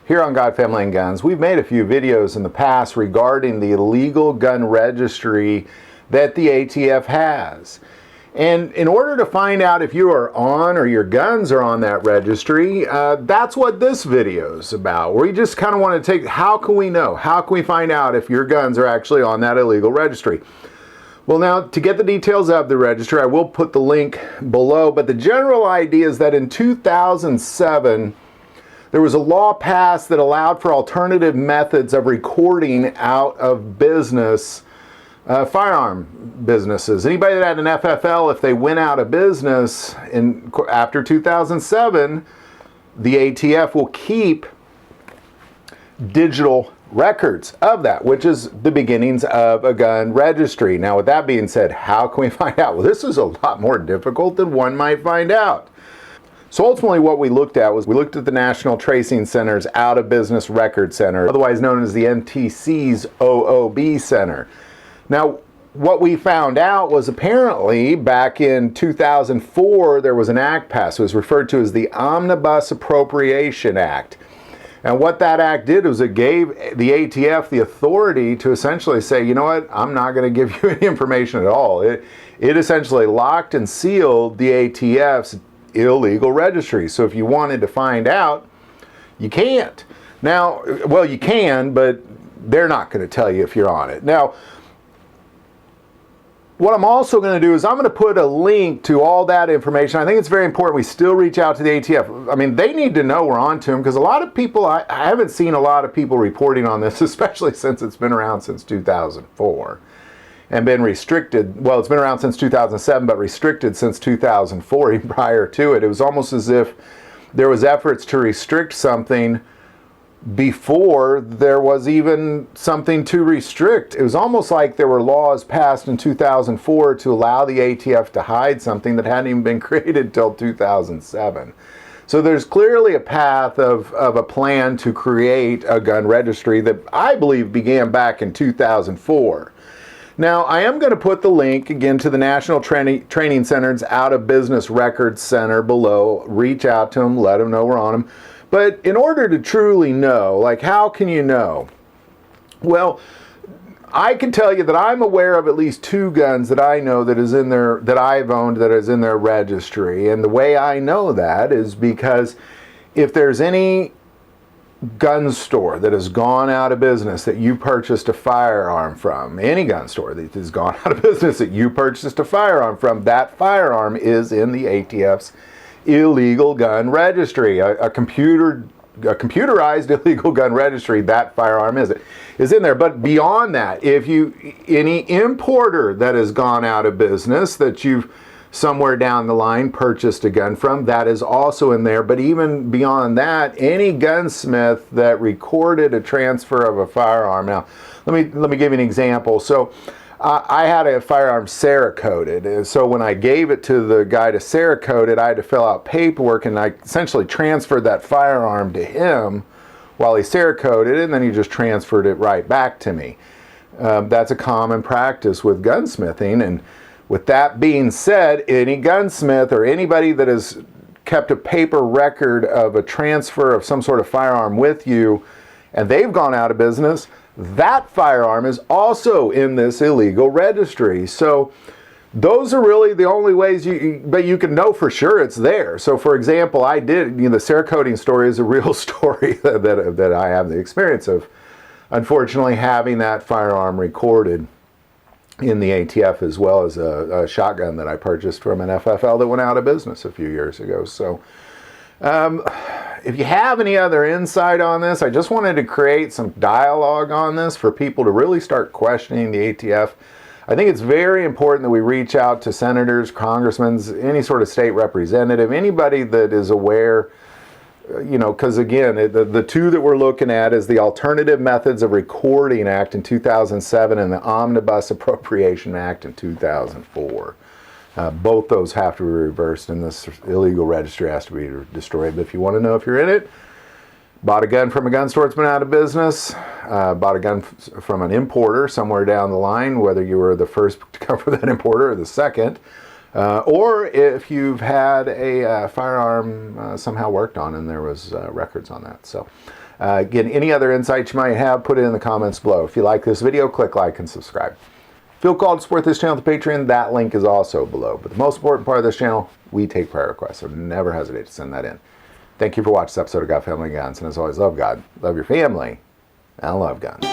Here on God, Family, and Guns, we've made a few videos in the past regarding the illegal gun registry that the ATF has. And in order to find out if you are on or your guns are on that registry, that's what this video is about. We just kind of want to take, how can we know? How can we find out if your guns are actually on that illegal registry? Well, now, to get the details of the registry, I will put the link below, but the general idea is that in 2007, there was a law passed that allowed for alternative methods of recording out of business firearm businesses. Anybody that had an FFL, if they went out of business after 2007, the ATF will keep digital records of that, which is the beginnings of a gun registry. Now, with that being said, how can we find out? Well, this is a lot more difficult than one might find out. So ultimately what we looked at was, we looked at the National Tracing Center's Out of Business Record Center, otherwise known as the NTC's OOB Center. Now, what we found out was apparently back in 2004, there was an act passed. It was referred to as the Omnibus Appropriation Act. And what that act did was it gave the ATF the authority to essentially say, you know what, I'm not going to give you any information at all. It essentially locked and sealed the ATF's illegal registry. So if you wanted to find out, you can't. Now, well, you can, but they're not going to tell you if you're on it. Now, what I'm also going to do is I'm going to put a link to all that information. I think it's very important we still reach out to the ATF. I mean, they need to know we're on to them, because a lot of people, I haven't seen a lot of people reporting on this, especially since it's been around since 2004 and been restricted. Well, it's been around since 2007, but restricted since 2004, even prior to it. It was almost as if there was efforts to restrict something before there was even something to restrict. It was almost like there were laws passed in 2004 to allow the ATF to hide something that hadn't even been created till 2007. So there's clearly a path of a plan to create a gun registry that I believe began back in 2004. Now, I am going to put the link again to the National Training Center's Out of Business Record Center below. Reach out to them, let them know we're on them. But in order to truly know, like, how can you know? Well, I can tell you that I'm aware of at least 2 guns that I know that is in their, that I've owned, that is in their registry. And the way I know that is because if there's any gun store that has gone out of business that you purchased a firearm from, any gun store that has gone out of business that you purchased a firearm from, that firearm is in the ATF's illegal gun registry, a computerized illegal gun registry. That firearm is in there. But beyond that, if any importer that has gone out of business that you've somewhere down the line purchased a gun from, that is also in there. But even beyond that, any gunsmith that recorded a transfer of a firearm. Now, let me give you an example. So I had a firearm Cerakoted, and so when I gave it to the guy to Cerakote it, I had to fill out paperwork, and I essentially transferred that firearm to him while he Cerakoted it, and then he just transferred it right back to me. That's a common practice with gunsmithing. And with that being said, any gunsmith or anybody that has kept a paper record of a transfer of some sort of firearm with you, and they've gone out of business, that firearm is also in this illegal registry. So those are really the only ways but you can know for sure it's there. So for example, I did, the Cerakoting story is a real story that I have the experience of, unfortunately, having that firearm recorded in the ATF, as well as a shotgun that I purchased from an FFL that went out of business a few years ago. So if you have any other insight on this, I just wanted to create some dialogue on this for people to really start questioning the ATF. I think it's very important that we reach out to senators, congressmen, any sort of state representative, anybody that is aware, because again, the 2 that we're looking at is the Alternative Methods of Recording Act in 2007 and the Omnibus Appropriation Act in 2004. Both those have to be reversed, and this illegal registry has to be destroyed. But if you want to know if you're in it, bought a gun from a gun store that's been out of business, bought a gun from an importer somewhere down the line, whether you were the first to cover that importer or the second, or if you've had a firearm somehow worked on and there was records on that. So Again, any other insights you might have, put it in the comments below. If you like this video, click like and subscribe. Feel called to support this channel with Patreon, that link is also below. But the most important part of this channel, we take prayer requests, so never hesitate to send that in. Thank you for watching this episode of God, Family, and Guns. And as always, love God, love your family, and love guns.